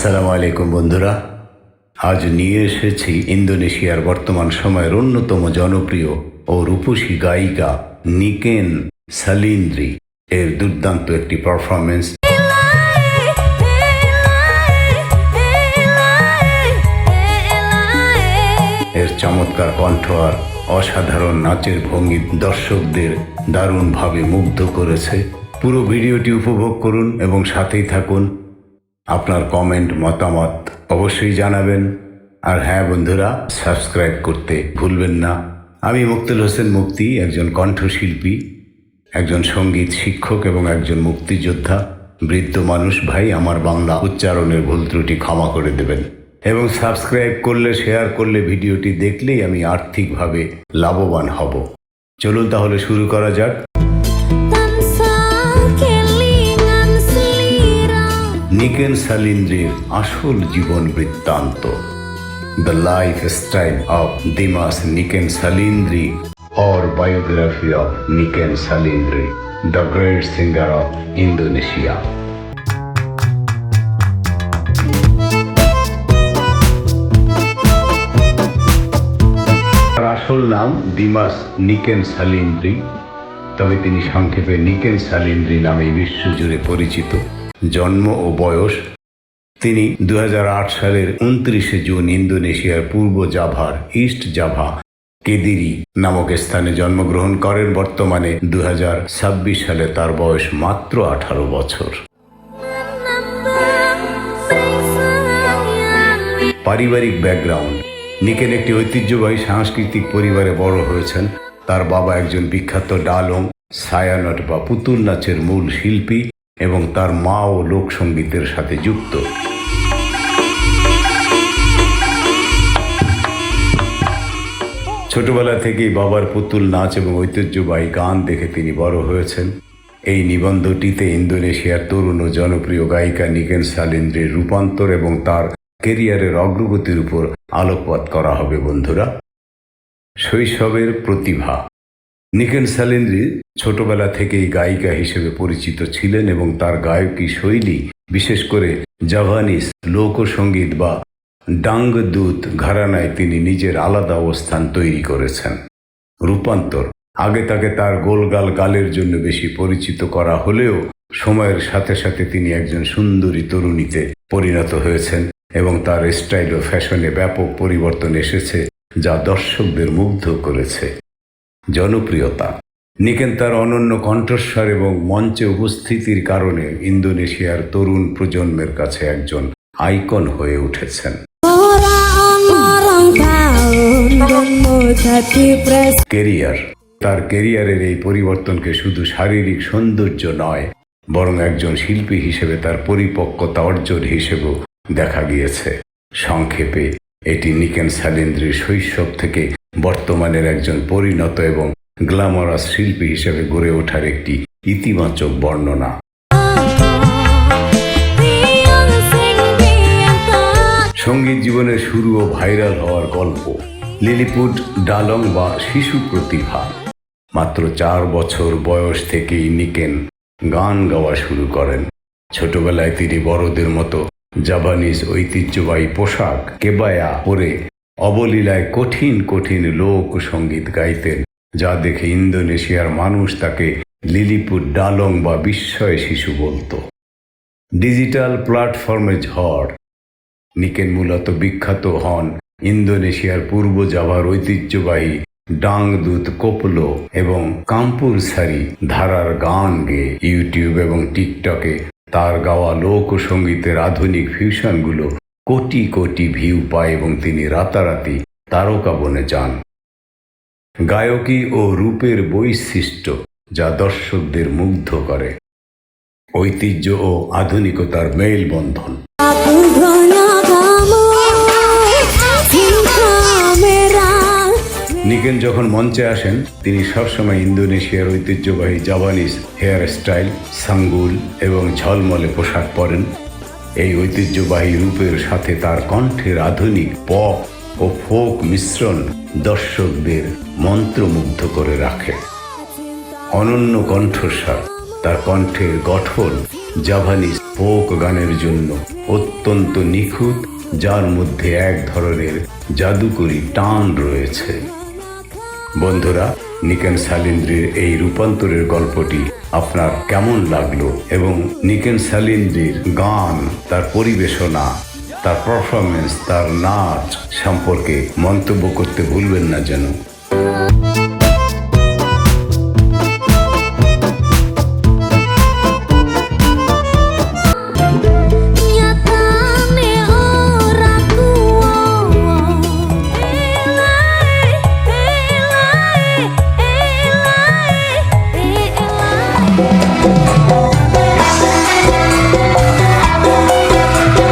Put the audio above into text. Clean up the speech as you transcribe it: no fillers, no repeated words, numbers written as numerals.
আসসালামু আলাইকুম বন্ধুরা, আজ নিয়ে এসেছি ইন্দোনেশিয়ার বর্তমান সময়ের অন্যতম জনপ্রিয় ও রূপসী গায়িকা নিকেন সালিন্দ্রি এর দুর্দান্ত একটি পারফরমেন্স। এর চমৎকার কণ্ঠ আর অসাধারণ নাচের ভঙ্গি দর্শকদের দারুণভাবে মুগ্ধ করেছে। পুরো ভিডিওটি উপভোগ করুন এবং সাথেই থাকুন। আপনার কমেন্ট মতামত অবশ্যই জানাবেন। আর হ্যাঁ বন্ধুরা, সাবস্ক্রাইব করতে ভুলবেন না। আমি মুক্তাল হোসেন মুক্তি, একজন কণ্ঠশিল্পী, একজন সঙ্গীত শিক্ষক এবং একজন মুক্তিযোদ্ধা। বৃদ্ধ মানুষ ভাই, আমার বাংলা উচ্চারণের ভুল ত্রুটি ক্ষমা করে দেবেন এবং সাবস্ক্রাইব করলে, শেয়ার করলে, ভিডিওটি দেখলেই আমি আর্থিকভাবে লাভবান হব। চলুন তাহলে শুরু করা যাক। নিকেন সালিন্দ্রির আসল জীবন বৃত্তান্ত, the lifestyle of Dimas Niken Salindri or biography of Niken Salindri, the great singer of Indonesia. তার আসল নাম দিমাস নিকেন সালিন্দ্রি, তবে তিনি সংক্ষেপে নিকেন সালিন্দ্রি নামে বিশ্বজুড়ে পরিচিত। জন্ম ও বয়স: তিনি 2008 সালের 29শে জুন ইন্দোনেশিয়ার পূর্ব জাভার ইস্ট জাভা কেদিরি নামক স্থানে জন্মগ্রহণ করেন। বর্তমানে 2026 সালে তার বয়স মাত্র 18 বছর। পারিবারিক ব্যাকগ্রাউন্ড: নিকেন একটি ঐতিহ্যবাহী সাংস্কৃতিক পরিবারে বড় হয়েছেন। তার বাবা একজন বিখ্যাত ডালং ছায়ানট বা পুতুল নাচের মূল শিল্পী এবং তার মাও লোকসঙ্গীতের সাথে যুক্ত। ছোটবেলা থেকেই বাবার পুতুল নাচ এবং ঐতিহ্যবাহী গান দেখে তিনি বড় হয়েছেন। এই নিবন্ধটিতে ইন্দোনেশিয়ার তরুণ ও জনপ্রিয় গায়িকা নিকেন সালিন্দ্রির রূপান্তর এবং তার কেরিয়ারের অগ্রগতির উপর আলোকপাত করা হবে। বন্ধুরা, শৈশবের প্রতিভা: নিকেন সালিন্দ্রি ছোটবেলা থেকেই গায়িকা হিসেবে পরিচিত ছিলেন এবং তার গায়কী শৈলী, বিশেষ করে জাভানিজ লোকসঙ্গীত বা ডাংদুত ঘরানায় তিনি নিজের আলাদা অবস্থান তৈরি করেছেন। রূপান্তর: আগে তাকে তার গোলগাল গালের জন্য বেশি পরিচিত করা হলেও সময়ের সাথে সাথে তিনি একজন সুন্দরী তরুণীতে পরিণত হয়েছেন এবং তার স্টাইল ও ফ্যাশনে ব্যাপক পরিবর্তন এসেছে, যা দর্শকদের মুগ্ধ করেছে। জনপ্রিয়তা: নিকেন তার অনন্য কণ্ঠস্বর এবং মঞ্চে উপস্থিতির কারণে ইন্দোনেশিয়ার তরুণ প্রজন্মের কাছে একজন আইকন হয়ে উঠেছেন। কেরিয়ার: তার কেরিয়ারের এই পরিবর্তনকে শুধু শারীরিক সৌন্দর্য নয়, বরং একজন শিল্পী হিসেবে তার পরিপক্কতা অর্জন হিসেবেও দেখা গিয়েছে। সংক্ষেপে, এটি নিকেন সালিন্দ্রির শৈশব থেকে বর্তমানের একজন পরিণত এবং গ্ল্যামারাস শিল্পী হিসেবে গড়ে ওঠার একটি ইতিবাচক বর্ণনা। সঙ্গীত জীবনের শুরু ও ভাইরাল হওয়ার গল্প: লিলিপুট ডালং বা শিশু প্রতিভা। মাত্র 4 বছর বয়স থেকেই নিকেন গান গাওয়া শুরু করেন। ছোটবেলায় তিনি বড়দের মতো জাপানিজ ঐতিহ্যবাহী পোশাক কেবায়া পরে অবলীলায় কঠিন কঠিন লোকসঙ্গীত গাইতেন, যা দেখে ইন্দোনেশিয়ার মানুষ তাকে লিলিপুট ডালং বা বিস্ময় শিশু বলতো। ডিজিটাল প্ল্যাটফর্মে ঝড়: নিকেন মূলত বিখ্যাত হন ইন্দোনেশিয়ার পূর্ব জাভার ঐতিহ্যবাহী ডাংদুত কোপলো এবং কাম্পুর সারি ধারার গান গেয়ে ইউটিউব এবং টিকটকে তার গাওয়া লোকসঙ্গীতের আধুনিক ফিউশনগুলো কোটি কোটি ভিউ পায় এবং তিনি রাতারাতি তারকা বনে যান। গায়কী ও রূপের বৈশিষ্ট্য যা দর্শকদের মুগ্ধ করে। ঐতিহ্য ও আধুনিকতার মেলবন্ধন: নিকেন যখন মঞ্চে আসেন, তিনি সবসময় ইন্দোনেশিয়ার ঐতিহ্যবাহী জাপানিজ হেয়ার স্টাইল, সাঙ্গুল এবং ঝলমলে পোশাক পরেন। এই ঐতিহ্যবাহী রূপের সাথে তার কণ্ঠের আধুনিক পপ ও ফোক মিশ্রণ দর্শকদের মন্ত্রমুগ্ধ করে রাখে। অনন্য কণ্ঠস্বর: তার কণ্ঠের গঠন জাভানিজ ফোক গানের জন্য অত্যন্ত নিখুঁত, যার মধ্যে এক ধরনের জাদুকরী টান রয়েছে। বন্ধুরা, নিকেন সালিন্দ্রির এই রূপান্তরের গল্পটি আপনার কেমন লাগলো এবং নিকেন সালিন্দ্রির গান, তার পরিবেশনা, তার পারফরমেন্স, তার নাচ সম্পর্কে মন্তব্য করতে ভুলবেন না যেন।